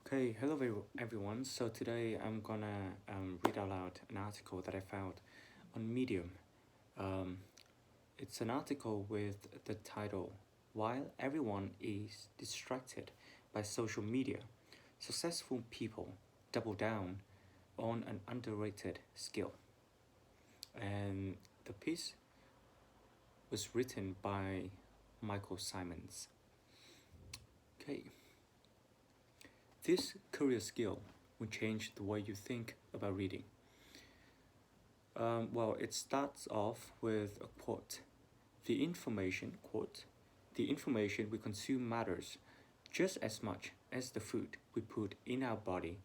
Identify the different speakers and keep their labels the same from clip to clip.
Speaker 1: Okay, hello everyone. So today I'm gonna read out loud an article that I found on Medium. Um, it's an article with the title While Everyone is Distracted by Social Media, Successful People Double Down on an Underrated Skill. And the piece was written by Michael Simons. Okay, this career skill will change the way you think about reading. It starts off with a quote. Quote, the information we consume matters just as much as the food we put in our body.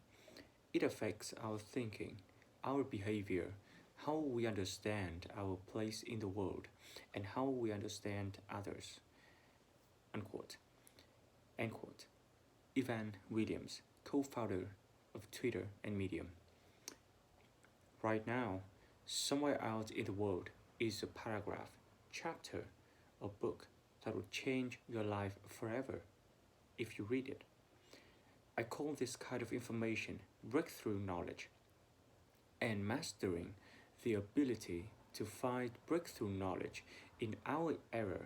Speaker 1: It affects our thinking, our behavior, how we understand our place in the world, and how we understand others. Unquote. End quote. Evan Williams, co founder of Twitter and Medium. Right now, somewhere out in the world is a paragraph, chapter, or book that will change your life forever if you read it. I call this kind of information breakthrough knowledge, and mastering the ability to find breakthrough knowledge in our era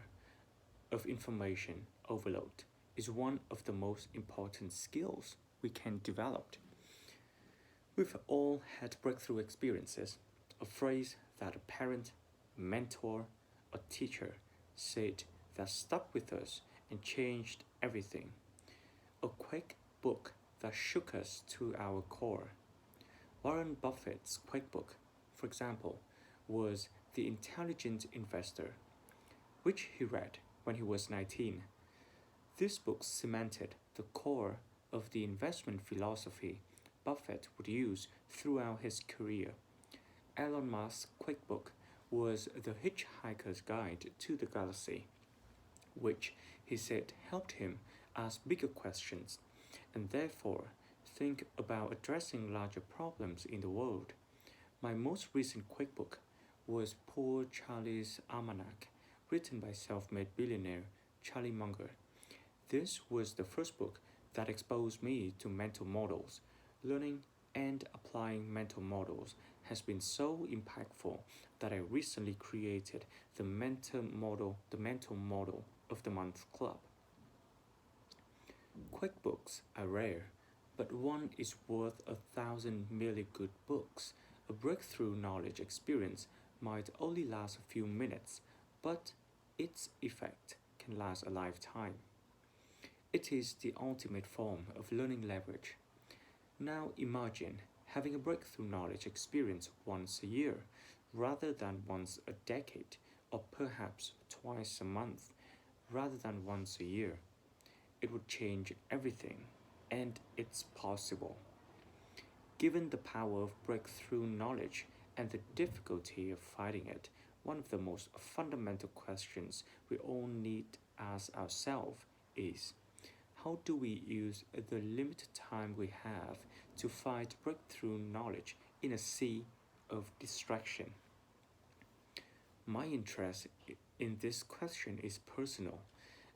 Speaker 1: of information overload is one of the most important skills we can develop. We've all had breakthrough experiences, a phrase that a parent, mentor, or teacher said that stuck with us and changed everything. A quake book that shook us to our core. Warren Buffett's quake book, for example, was The Intelligent Investor, which he read when he was 19. This book cemented the core of the investment philosophy Buffett would use throughout his career. Elon Musk's quick book was The Hitchhiker's Guide to the Galaxy, which he said helped him ask bigger questions and therefore think about addressing larger problems in the world. My most recent quick book was Poor Charlie's Almanac, written by self made billionaire Charlie Munger. This was the first book that exposed me to mental models. Learning and applying mental models has been so impactful that I recently created the mental model of the month club. Quick books are rare, but one is worth 1,000 merely good books. A breakthrough knowledge experience might only last a few minutes, but its effect can last a lifetime. It is the ultimate form of learning leverage. Now imagine having a breakthrough knowledge experience once a year rather than once a decade, or perhaps twice a month rather than once a year. It would change everything, and it's possible. Given the power of breakthrough knowledge and the difficulty of finding it, one of the most fundamental questions we all need to ask ourselves is how do we use the limited time we have to find breakthrough knowledge in a sea of distraction? My interest in this question is personal.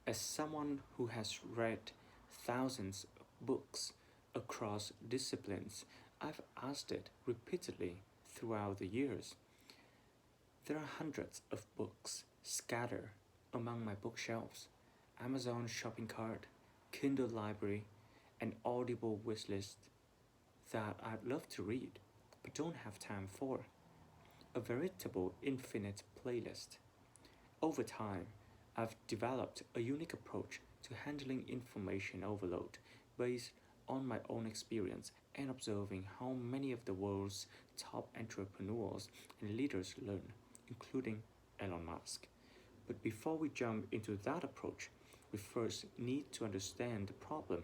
Speaker 1: As someone who has read thousands of books across disciplines, I've asked it repeatedly throughout the years. There are hundreds of books scattered among my bookshelves, Amazon shopping cart, Kindle library, and Audible wishlist that I'd love to read but don't have time for. A veritable infinite playlist. Over time, I've developed a unique approach to handling information overload based on my own experience and observing how many of the world's top entrepreneurs and leaders learn, including Elon Musk. But before we jump into that approach, we first need to understand the problem.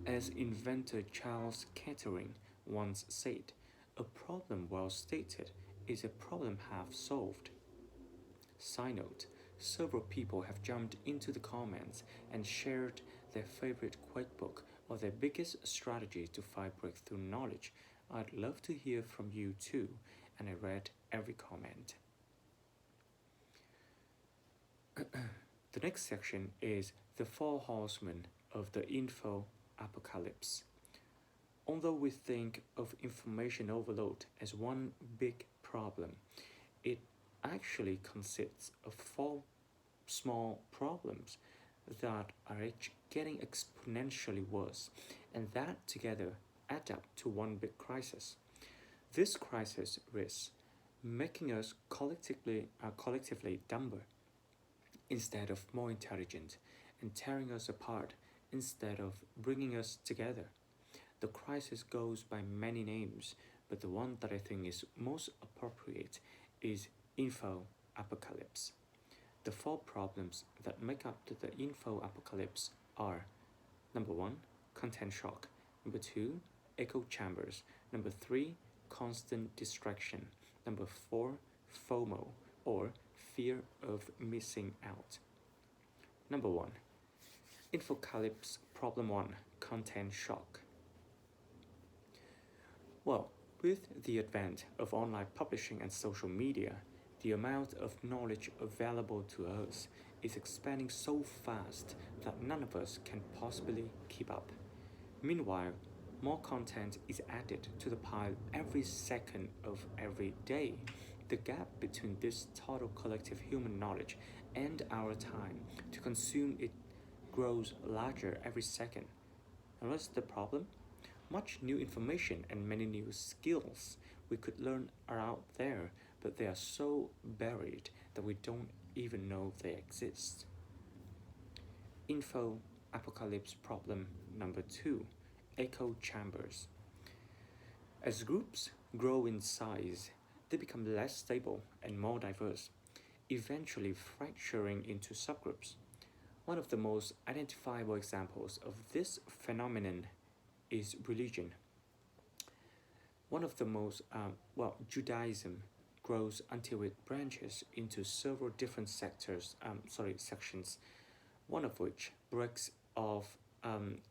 Speaker 1: As inventor Charles Kettering once said, a problem well stated is a problem half solved. Side note, several people have jumped into the comments and shared their favorite quake book or their biggest strategy to find breakthrough knowledge. I'd love to hear from you too, and I read every comment. The next section is the four horsemen of the info apocalypse. Although we think of information overload as one big problem, it actually consists of four small problems that are each getting exponentially worse, and that together add up to one big crisis. This crisis risks making us collectively dumber instead of more intelligent, and tearing us apart instead of bringing us together. The crisis goes by many names, but the one that I think is most appropriate is info apocalypse. The four problems that make up the info apocalypse are: number one, content shock; number two, echo chambers; number three, constant distraction; number four, FOMO, or fear of missing out. Number one, Infocalypse problem one, content shock. Well, with the advent of online publishing and social media, the amount of knowledge available to us is expanding so fast that none of us can possibly keep up. Meanwhile, more content is added to the pile every second of every day. The gap between this total collective human knowledge and our time to consume it grows larger every second. And what's the problem? Much new information and many new skills we could learn are out there, but they are so buried that we don't even know they exist. Info apocalypse problem number two, echo chambers. As groups grow in size, they become less stable and more diverse, eventually fracturing into subgroups. One of the most identifiable examples of this phenomenon is religion. One of the most, Judaism grows until it branches into several different sections, one of which breaks off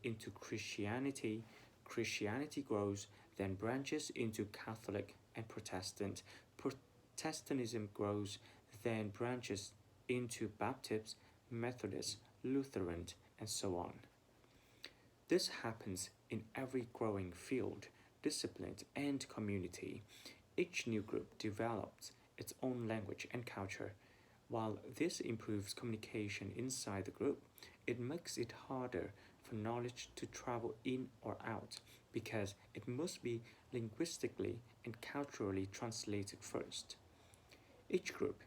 Speaker 1: into Christianity. Christianity grows, then branches into Catholic and Protestant. Protestantism grows, then branches into Baptist, Methodist, Lutheran, and so on. This happens in every growing field, discipline, and community. Each new group develops its own language and culture. While this improves communication inside the group, it makes it harder for knowledge to travel in or out because it must be linguistically and culturally translated first. Each group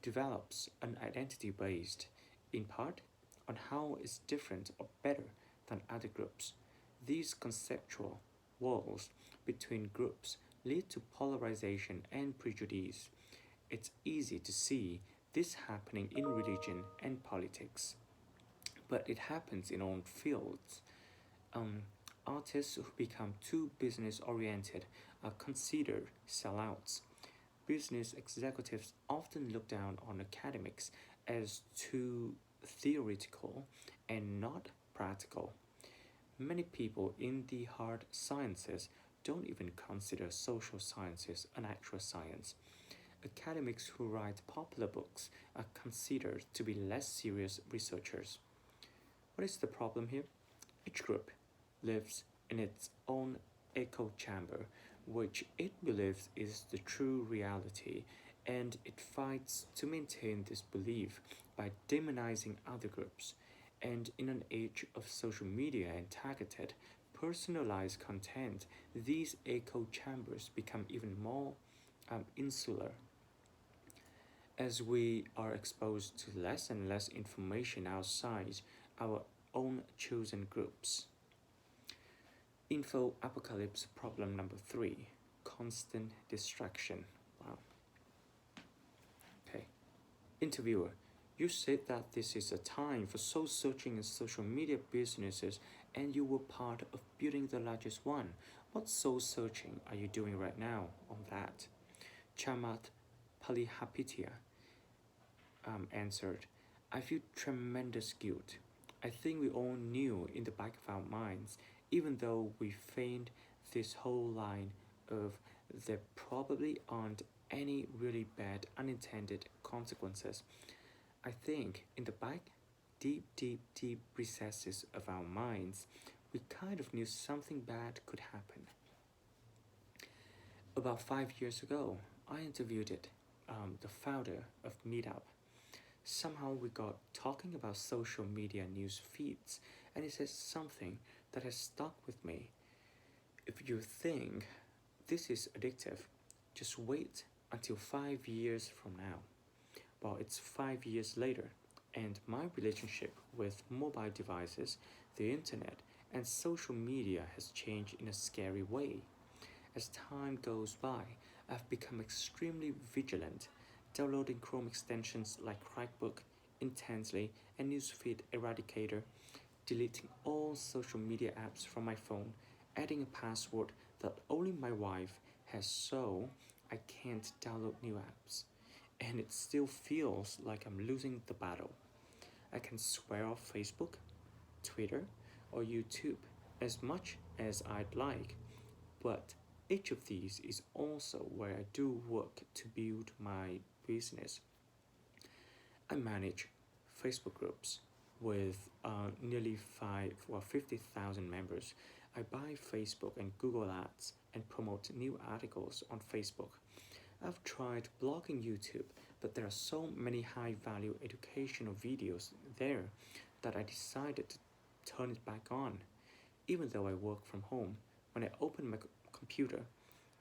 Speaker 1: develops an identity based, in part, on how it's different or better than other groups. These conceptual walls between groups lead to polarization and prejudice. It's easy to see this happening in religion and politics, but it happens in all fields. Um, Artists who become too business oriented are considered sellouts. Business executives often look down on academics as too theoretical and not practical. Many people in the hard sciences don't even consider social sciences an actual science. Academics who write popular books are considered to be less serious researchers. What is the problem here? Each group lives in its own echo chamber, which it believes is the true reality, and it fights to maintain this belief by demonizing other groups. And in an age of social media and targeted, personalized content, these echo chambers become even more insular. As we are exposed to less and less information outside our own chosen groups. Info apocalypse problem number three, constant distraction. Wow. Okay. Interviewer, you said that this is a time for soul searching in social media businesses and you were part of building the largest one. What soul searching are you doing right now on that? Chamat Palihapitia answered, I feel tremendous guilt. I think we all knew in the back of our minds, even though we feigned this whole line of there probably aren't any really bad unintended consequences. I think in the back, deep recesses of our minds, we kind of knew something bad could happen. About 5 years ago, I interviewed the founder of Meetup. Somehow we got talking about social media news feeds, and he said something that has stuck with me. If you think this is addictive, just wait until 5 years from now. Well, it's 5 years later, and my relationship with mobile devices, the internet, and social media has changed in a scary way. As time goes by, I've become extremely vigilant, downloading Chrome extensions like Crackbook intensely and Newsfeed Eradicator, deleting all social media apps from my phone, adding a password that only my wife has so I can't download new apps. And it still feels like I'm losing the battle. I can swear off Facebook, Twitter, or YouTube as much as I'd like, but each of these is also where I do work to build my business. I manage Facebook groups with nearly 50,000 members. I buy Facebook and Google Ads and promote new articles on Facebook. I've tried blogging YouTube, but there are so many high value educational videos there that I decided to turn it back on. Even though I work from home, when I open my computer,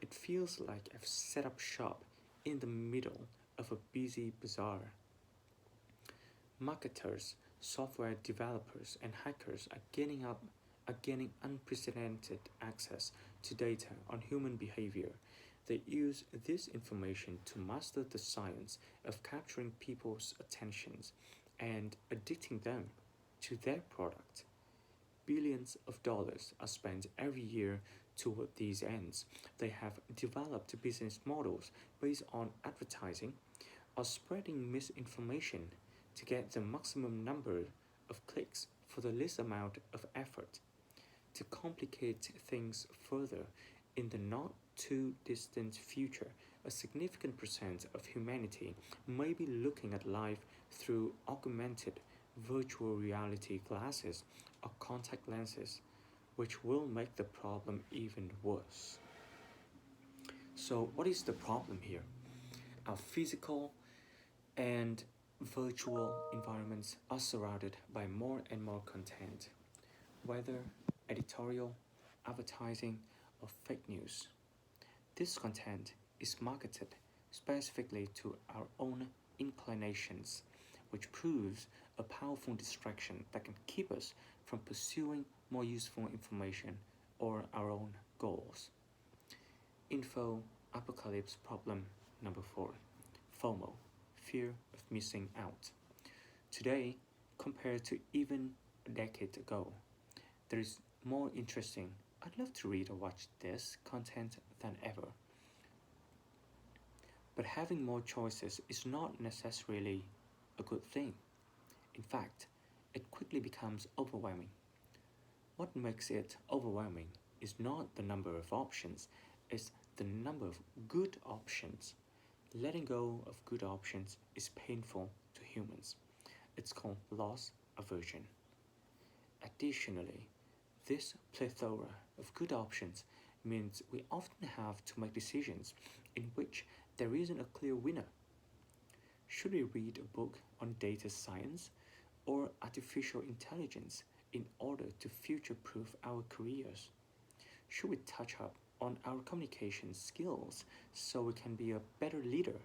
Speaker 1: it feels like I've set up shop in the middle of a busy bazaar. Marketers, software developers, and hackers are gaining unprecedented access to data on human behavior. They use this information to master the science of capturing people's attentions and addicting them to their product. Billions of dollars are spent every year toward these ends. They have developed business models based on advertising or spreading misinformation to get the maximum number of clicks for the least amount of effort. To complicate things further, in the not too distant future, a significant percent of humanity may be looking at life through augmented virtual reality glasses or contact lenses, which will make the problem even worse. So, what is the problem here? Our physical and virtual environments are surrounded by more and more content, whether editorial, advertising, or fake news. This content is marketed specifically to our own inclinations, which proves a powerful distraction that can keep us from pursuing more useful information or our own goals. Info Apocalypse Problem number 4: FOMO, fear of missing out. Today, compared to even a decade ago, there is more interesting, I'd love to read or watch this content than ever. But having more choices is not necessarily a good thing. In fact, it quickly becomes overwhelming. What makes it overwhelming is not the number of options, it's the number of good options. Letting go of good options is painful to humans. It's called loss aversion. Additionally, this plethora of good options means we often have to make decisions in which there isn't a clear winner. Should we read a book on data science or artificial intelligence in order to future proof our careers? Should we touch up on our communication skills so we can be a better leader?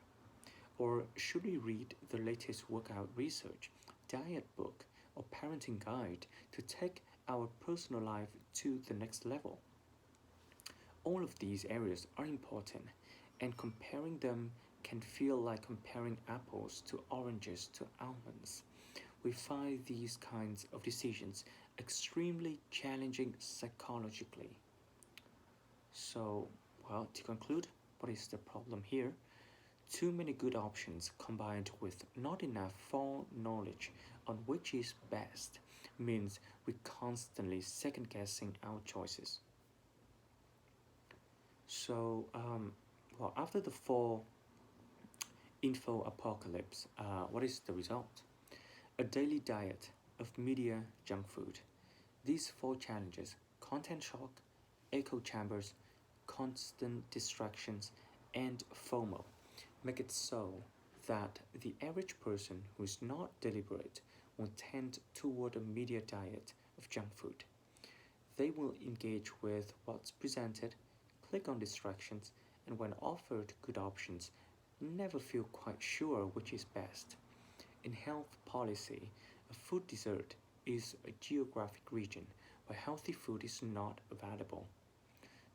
Speaker 1: Or should we read the latest workout research, diet book, or parenting guide to take our personal life to the next level? All of these areas are important, and comparing them can feel like comparing apples to oranges to almonds. We find these kinds of decisions extremely challenging psychologically. So, well, to conclude, what is the problem here? Too many good options combined with not enough foreknowledge on which is best means we constantly second guessing our choices. So, after the four info apocalypse, what is the result? A daily diet of media junk food, These four challenges, content shock, echo chambers, constant distractions, and FOMO, make it so that the average person who is not deliberate will tend toward a media diet of junk food. They will engage with what's presented, click on distractions, and when offered good options, never feel quite sure which is best. In health policy, a food desert is a geographic region where healthy food is not available.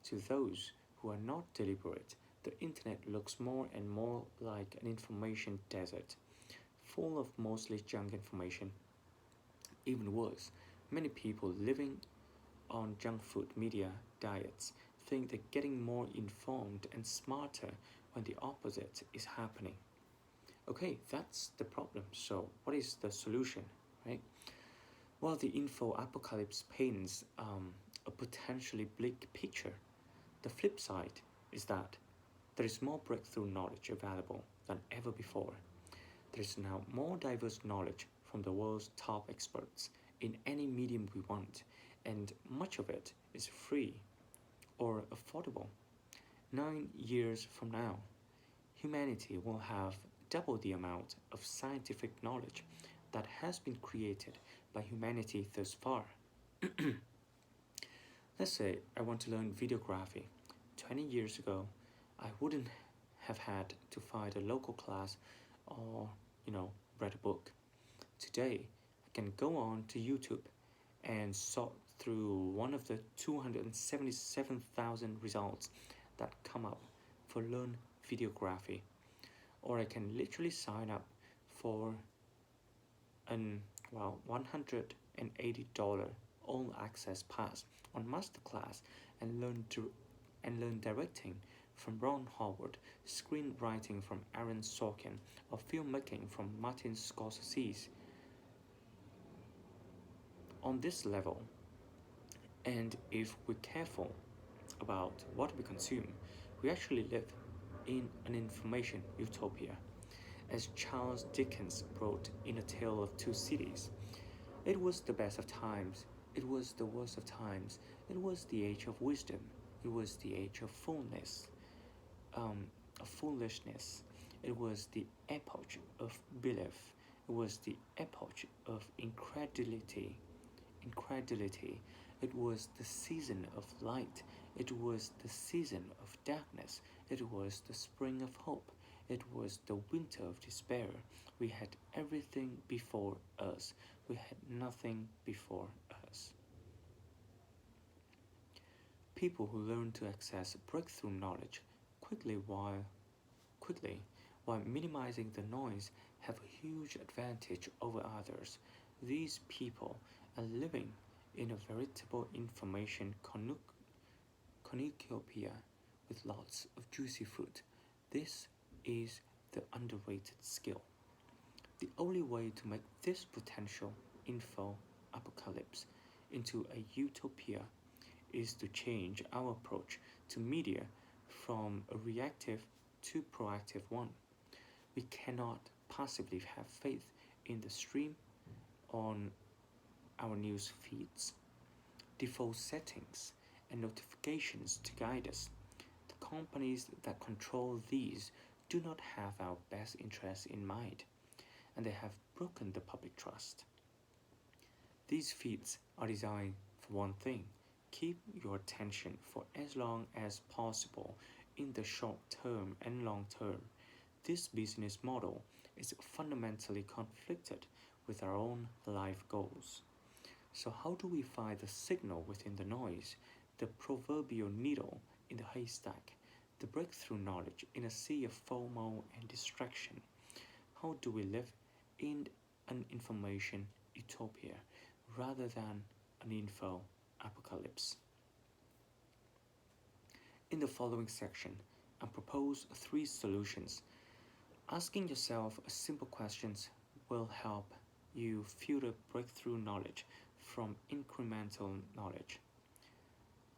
Speaker 1: To those who are not deliberate, the internet looks more and more like an information desert, full of mostly junk information. Even worse, many people living on junk food media diets think they're getting more informed and smarter when the opposite is happening. Okay, that's the problem. So, what is the solution, right? While the info apocalypse paints a potentially bleak picture, the flip side is that there is more breakthrough knowledge available than ever before. There is now more diverse knowledge from the world's top experts in any medium we want, and much of it is free or affordable. 9 years from now, humanity will have double the amount of scientific knowledge that has been created by humanity thus far. Let's say I want to learn videography. 20 years ago, I wouldn't have had to find a local class or, read a book. Today, I can go on to YouTube and sort through one of the 277,000 results that come up for learn videography, or I can literally sign up for an $180 all access pass on masterclass and learn directing from Ron Howard, screenwriting from Aaron Sorkin, or filmmaking from Martin Scorsese. On this level, and if we're careful about what we consume, we actually live in an information utopia. As Charles Dickens wrote in A Tale of Two Cities, it was the best of times, it was the worst of times, it was the age of wisdom, it was the age of foolishness, it was the epoch of belief, it was the epoch of incredulity. It was the season of light. It was the season of darkness. It was the spring of hope. It was the winter of despair. We had everything before us. We had nothing before us. People who learn to access breakthrough knowledge quickly while minimizing the noise have a huge advantage over others. These people are living in a veritable information cornucopia with lots of juicy food. This is the underrated skill. The only way to make this potential info apocalypse into a utopia is to change our approach to media from a reactive to proactive one. We cannot passively have faith in the stream on our news feeds, default settings, and notifications to guide us. The companies that control these do not have our best interests in mind, and they have broken the public trust. These feeds are designed for one thing: keep your attention for as long as possible in the short term and long term. This business model is fundamentally conflicted with our own life goals. So, how do we find the signal within the noise, the proverbial needle in the haystack, the breakthrough knowledge in a sea of FOMO and distraction? How do we live in an information utopia rather than an info apocalypse? In the following section, I propose three solutions. Asking yourself simple questions will help you filter breakthrough knowledge from incremental knowledge.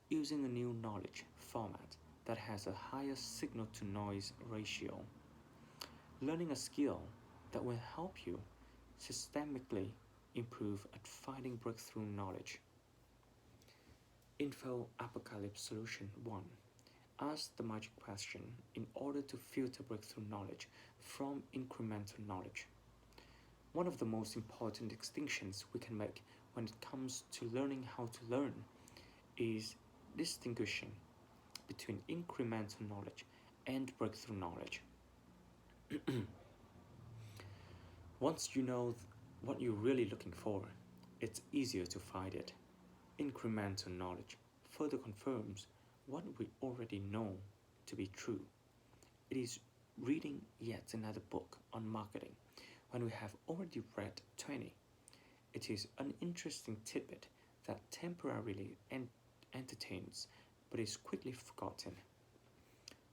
Speaker 1: Using a new knowledge format that has a higher signal to noise ratio. Learning a skill that will help you systemically improve at finding breakthrough knowledge. Info-Apocalypse Solution 1. Ask the magic question in order to filter breakthrough knowledge from incremental knowledge. One of the most important distinctions we can make when it comes to learning how to learn is distinguishing between incremental knowledge and breakthrough knowledge. Once you know what you're really looking for, it's easier to find it. Incremental knowledge further confirms what we already know to be true. It is reading yet another book on marketing when we have already read 20. It is an interesting tidbit that temporarily entertains but is quickly forgotten.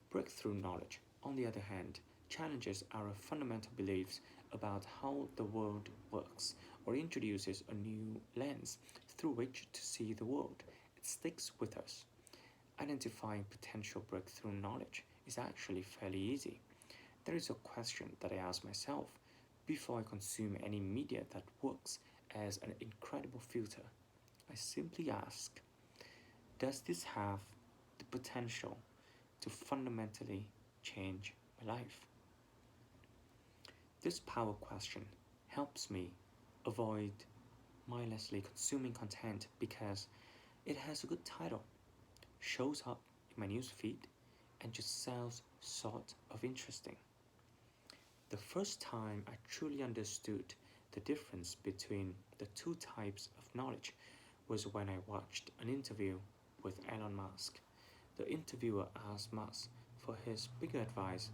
Speaker 1: Breakthrough knowledge, on the other hand, challenges our fundamental beliefs about how the world works or introduces a new lens through which to see the world. It sticks with us. Identifying potential breakthrough knowledge is actually fairly easy. There is a question that I ask myself before I consume any media that works as an incredible filter. I simply ask, does this have the potential to fundamentally change my life? This power question helps me avoid mindlessly consuming content because it has a good title, shows up in my newsfeed, and just sounds sort of interesting. The first time I truly understood the difference between the two types of knowledge was when I watched an interview with Elon Musk. The interviewer asked Musk for his bigger advice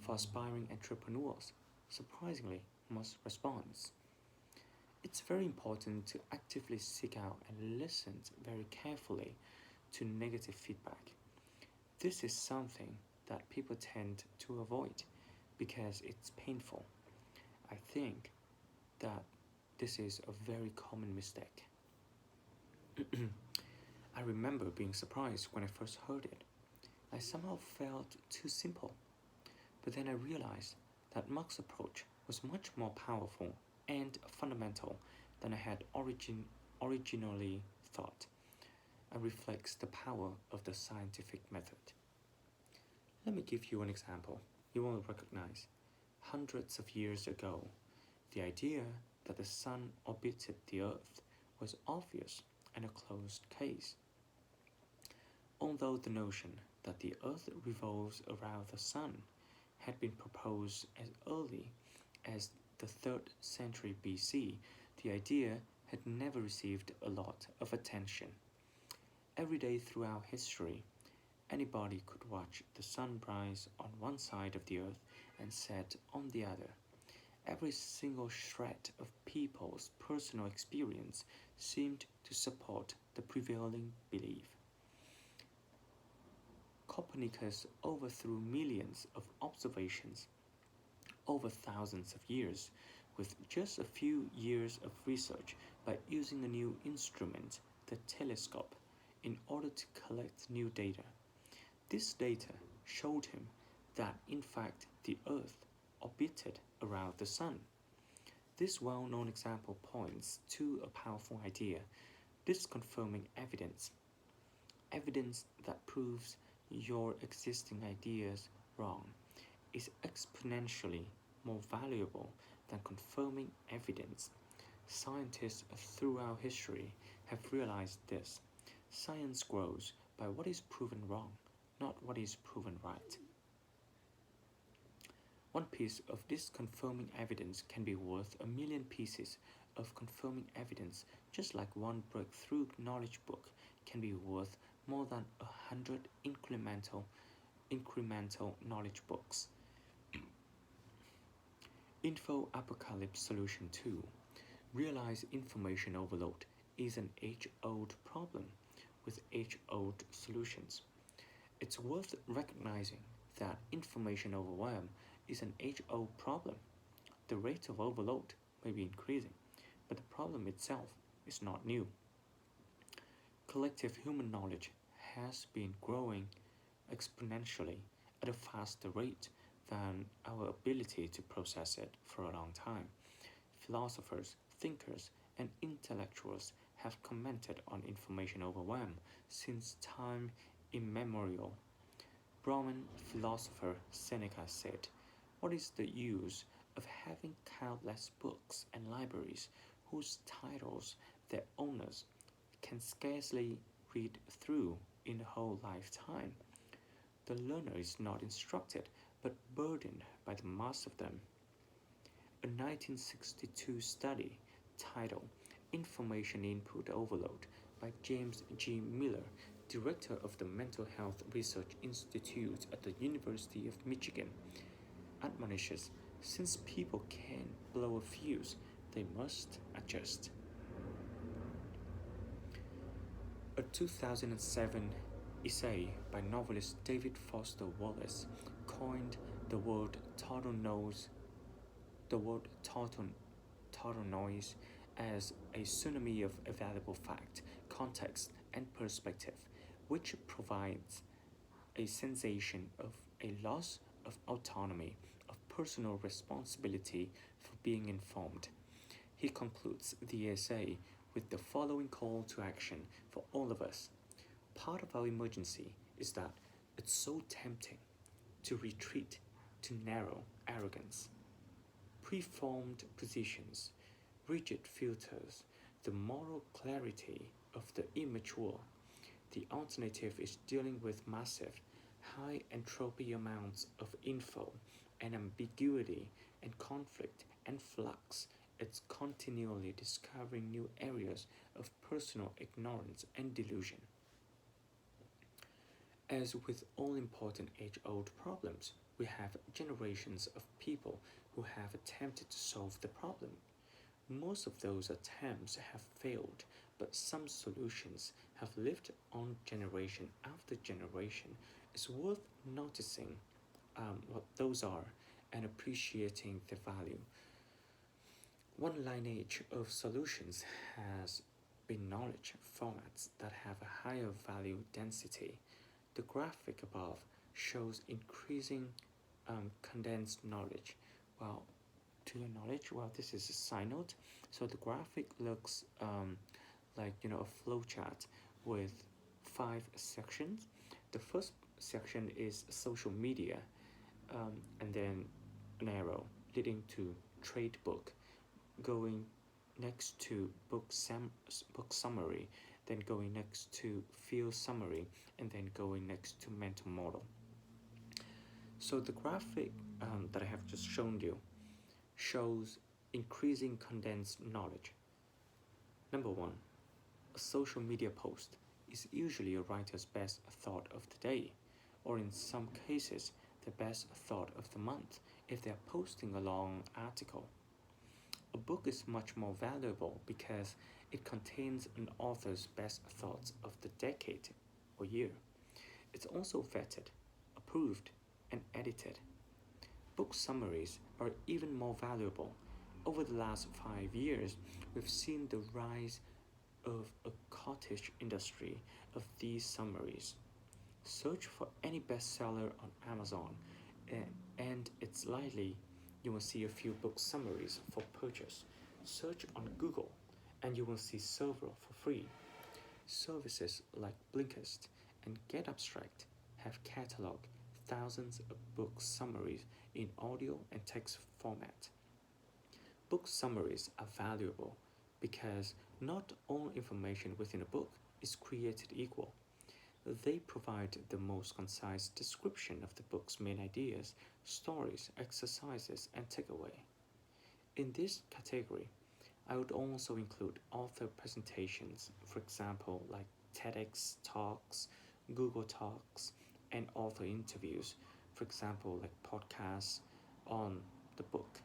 Speaker 1: for aspiring entrepreneurs. Surprisingly, Musk responds, "It's very important to actively seek out and listen very carefully to negative feedback. This is something that people tend to avoid because it's painful. I think that this is a very common mistake." I remember being surprised when I first heard it. I somehow felt too simple. But then I realized that Musk's approach was much more powerful and fundamental than I had originally thought, and reflects the power of the scientific method. Let me give you an example you will recognize. Hundreds of years ago, the idea that the sun orbited the Earth was obvious and a closed case. Although the notion that the Earth revolves around the sun had been proposed as early as the 3rd century BC, the idea had never received a lot of attention. Every day throughout history, anybody could watch the sun rise on one side of the Earth and set on the other. Every single shred of people's personal experience seemed to support the prevailing belief. Copernicus overthrew millions of observations over thousands of years with just a few years of research by using a new instrument, the telescope, in order to collect new data. This data showed him that in fact the Earth orbited around the Sun. This well-known example points to a powerful idea, disconfirming evidence. Evidence that proves your existing ideas wrong is exponentially more valuable than confirming evidence. Scientists throughout history have realized this. Science grows by what is proven wrong, not what is proven right. One piece of this confirming evidence can be worth a million pieces of confirming evidence, just like one breakthrough knowledge book can be worth more than 100 incremental knowledge books. Info-Apocalypse Solution 2. Realize information overload is an age-old problem with age-old solutions. It's worth recognizing that information overwhelm is an age-old problem. The rate of overload may be increasing, but the problem itself is not new. Collective human knowledge has been growing exponentially at a faster rate than our ability to process it for a long time. Philosophers, thinkers, and intellectuals have commented on information overwhelm since time immemorial. Roman philosopher Seneca said, "What is the use of having countless books and libraries whose titles their owners can scarcely read through in a whole lifetime? The learner is not instructed, but burdened by the mass of them." A 1962 study titled Information Input Overload by James G. Miller, director of the Mental Health Research Institute at the University of Michigan, admonishes, since people can blow a fuse, they must adjust. A 2007 essay by novelist David Foster Wallace coined the word total noise as a tsunami of available fact, context, and perspective, which provides a sensation of a loss of autonomy, of personal responsibility for being informed. He concludes the essay with the following call to action for all of us. Part of our emergency is that it's so tempting to retreat to narrow arrogance, preformed positions, rigid filters, the moral clarity of the immature. The alternative is dealing with massive, high entropy amounts of info and ambiguity and conflict and flux. It's continually discovering new areas of personal ignorance and delusion. As with all important age-old problems, we have generations of people who have attempted to solve the problem. Most of those attempts have failed, but some solutions have lived on generation after generation. It's worth noticing what those are and appreciating their value. One lineage of solutions has been knowledge formats that have a higher value density. The graphic above shows increasing condensed knowledge. Well, to your knowledge, well, this is a side note. So the graphic looks like a flow chart with 5 sections. The first section is social media, and then an arrow leading to trade book, going next to book summary, then going next to field summary, and then going next to mental model. So the graphic that I have just shown you shows increasing condensed knowledge. Number one, a social media post is usually a writer's best thought of the day, or in some cases, the best thought of the month if they're posting a long article. A book is much more valuable because it contains an author's best thoughts of the decade or year. It's also vetted, approved, and edited. Book summaries are even more valuable. Over the last 5 years, we've seen the rise of a cottage industry of these summaries. Search for any bestseller on Amazon, and it's likely you will see a few book summaries for purchase. Search on Google, and you will see several for free. Services like Blinkist and GetAbstract have cataloged thousands of book summaries in audio and text format. Book summaries are valuable because not all information within a book is created equal. They provide the most concise description of the book's main ideas, stories, exercises, and takeaway. In this category, I would also include author presentations, for example, like TEDx talks, Google Talks, and author interviews, for example, like podcasts on the book.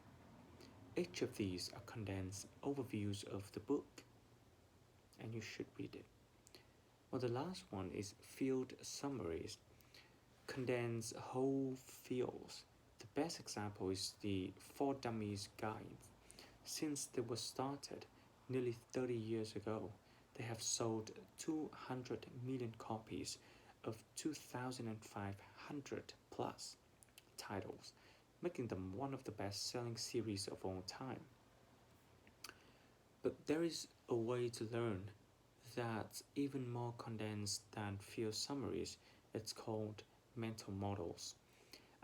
Speaker 1: Each of these are condensed overviews of the book, and you should read it. Well, the last one is field summaries, condense whole fields. The best example is the For Dummies guide. Since they were started nearly 30 years ago, they have sold 200 million copies of 2,500 plus titles, making them one of the best-selling series of all time. But there is a way to learn that's even more condensed than field summaries. It's called mental models.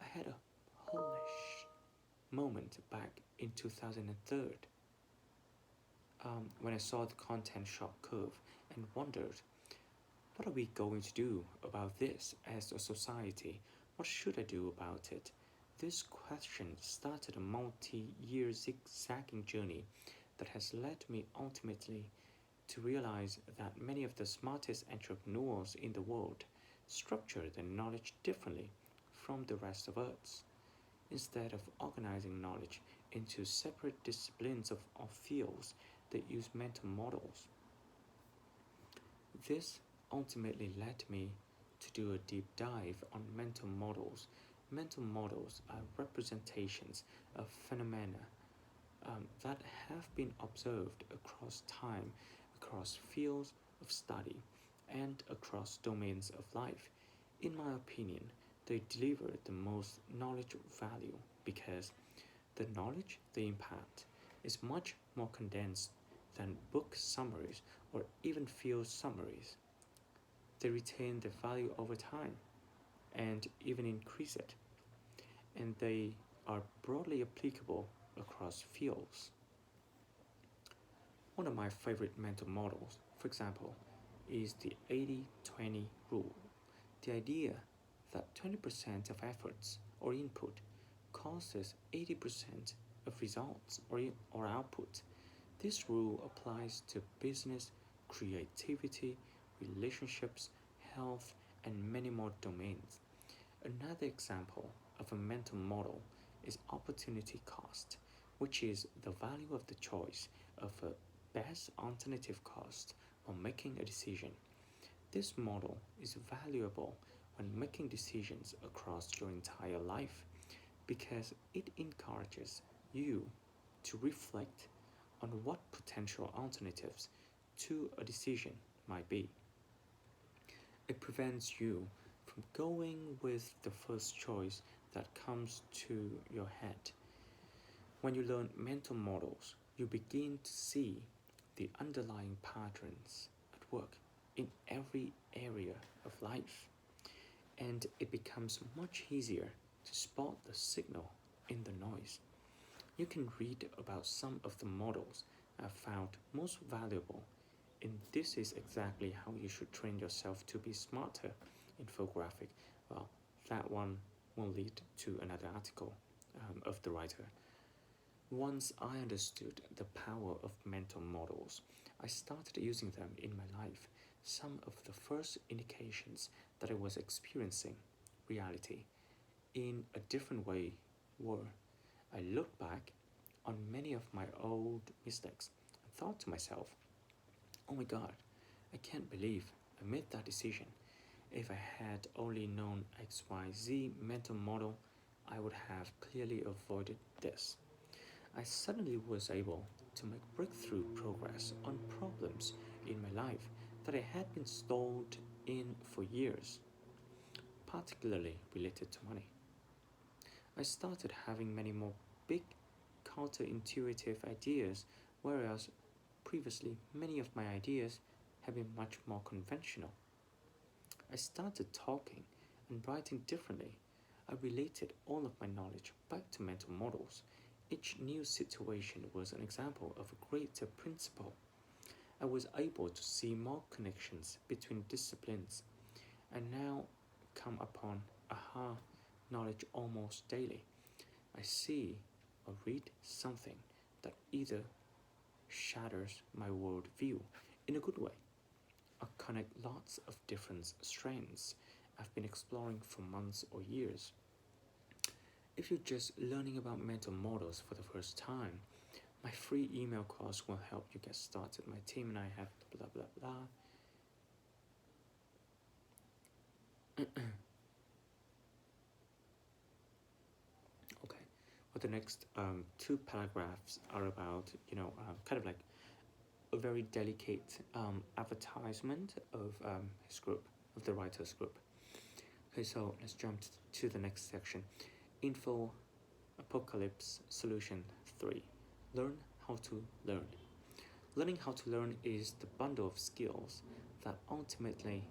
Speaker 1: I had a hellish moment back in 2003 when I saw the content shock curve and wondered, what are we going to do about this as a society? What should I do about it? This question started a multi year zigzagging journey that has led me ultimately to realize that many of the smartest entrepreneurs in the world structure their knowledge differently from the rest of us. Instead of organizing knowledge into separate disciplines of fields that use mental models, this ultimately led me to do a deep dive on mental models. Mental models are representations of phenomena that have been observed across time, across fields of study, and across domains of life. In my opinion, they deliver the most knowledge value because the knowledge they impact is much more condensed than book summaries or even field summaries. They retain their value over time and even increase it, and they are broadly applicable across fields. One of my favorite mental models, for example, is the 80-20 rule. The idea that 20% of efforts or input causes 80% of results or output. This rule applies to business, creativity, relationships, health, and many more domains. Another example of a mental model is opportunity cost, which is the value of the choice of a best alternative cost when making a decision. This model is valuable when making decisions across your entire life because it encourages you to reflect on what potential alternatives to a decision might be. It prevents you from going with the first choice that comes to your head. When you learn mental models, you begin to see the underlying patterns at work in every area of life, and it becomes much easier to spot the signal in the noise. You can read about some of the models I've found most valuable, and this is exactly how you should train yourself to be smarter. Infographic. Well, that one will lead to another article of the writer. Once I understood the power of mental models, I started using them in my life. Some of the first indications that I was experiencing reality in a different way were I looked back on many of my old mistakes and thought to myself, oh my god, I can't believe I made that decision. If I had only known XYZ mental model, I would have clearly avoided this. I suddenly was able to make breakthrough progress on problems in my life that I had been stalled in for years, particularly related to money. I started having many more big counterintuitive ideas, whereas previously many of my ideas had been much more conventional. I started talking and writing differently. I related all of my knowledge back to mental models. Each new situation was an example of a greater principle. I was able to see more connections between disciplines. I now come upon aha knowledge almost daily. I see or read something that either shatters my worldview in a good way or connect lots of different strands I've been exploring for months or years. If you're just learning about mental models for the first time, my free email course will help you get started. My team and I have blah blah blah. Okay, well, the next two paragraphs are about, kind of like a very delicate advertisement of his group, of the writer's group. Okay, so let's jump to the next section. Info Apocalypse Solution 3. Learn how to learn. Learning how to learn is the bundle of skills that ultimately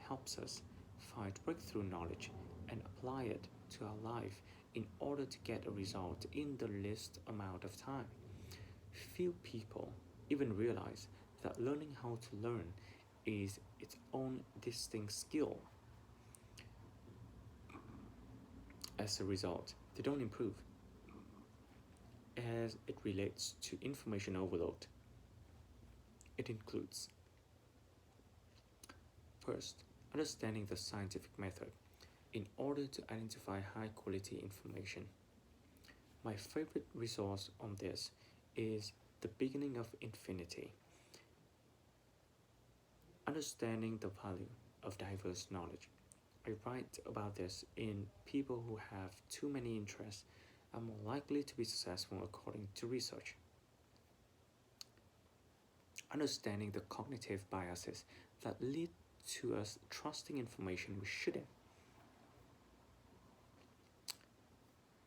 Speaker 1: helps us find breakthrough knowledge and apply it to our life in order to get a result in the least amount of time. Few people even realize that learning how to learn is its own distinct skill. As a result, they don't improve as it relates to information overload. It includes first, understanding the scientific method in order to identify high quality information. My favorite resource on this is The Beginning of Infinity, understanding the value of diverse knowledge. I write about this in People Who Have Too Many Interests Are More Likely to Be Successful according to research. Understanding the cognitive biases that lead to us trusting information we shouldn't.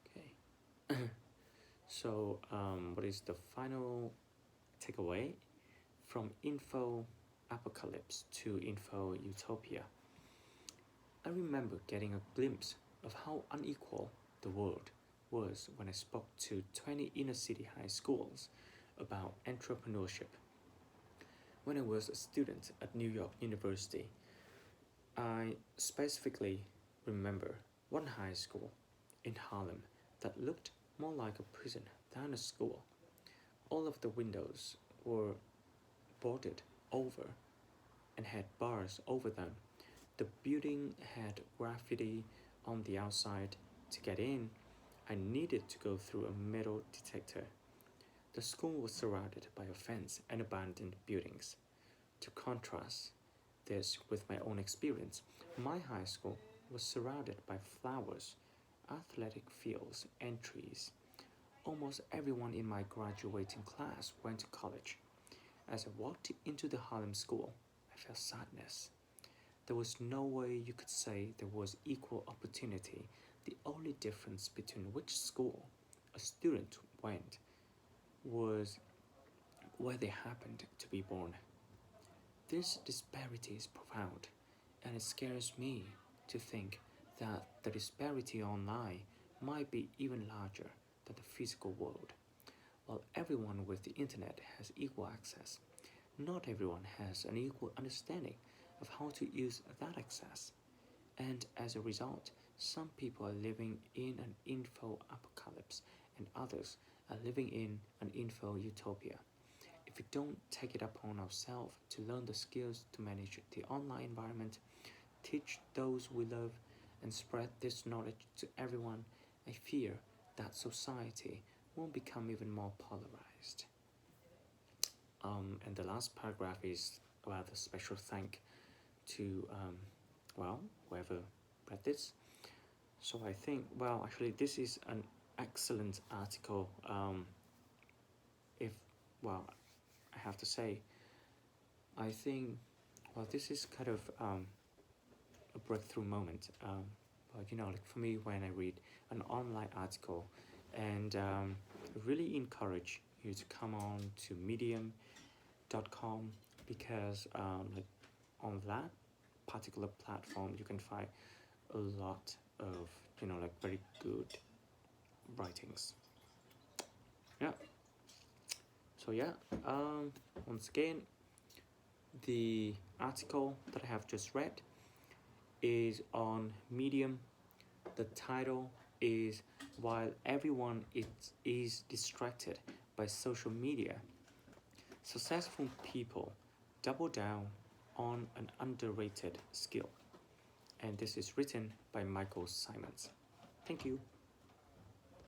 Speaker 1: Okay. What is the final takeaway from Info-Apocalypse to Info-Utopia? I remember getting a glimpse of how unequal the world was when I spoke to 20 inner city high schools about entrepreneurship. When I was a student at New York University, I specifically remember one high school in Harlem that looked more like a prison than a school. All of the windows were boarded over and had bars over them. The building had graffiti on the outside. To get in, I needed to go through a metal detector. The school was surrounded by a fence and abandoned buildings. To contrast this with my own experience, my high school was surrounded by flowers, athletic fields, and trees. Almost everyone in my graduating class went to college. As I walked into the Harlem school, I felt sadness. There was no way you could say there was equal opportunity. The only difference between which school a student went was where they happened to be born. This disparity is profound, and it scares me to think that the disparity online might be even larger than the physical world. While everyone with the internet has equal access, not everyone has an equal understanding of how to use that access. And as a result, some people are living in an info apocalypse and others are living in an info utopia. If we don't take it upon ourselves to learn the skills to manage the online environment, teach those we love, and spread this knowledge to everyone, I fear that society will become even more polarized. And the last paragraph is about a special thank to, whoever read this. So I think, actually, this is an excellent article. If, I have to say, I think, this is kind of a breakthrough moment. Like for me, when I read an online article, and really encourage you to come on to medium.com because like on that particular platform you can find a lot of very good writings. Yeah. So yeah, once again, the article that I have just read is on Medium. The title is While Everyone is Distracted by Social Media, Successful People Double Down on an Underrated Skill. And this is written by Michael Simons. Thank you.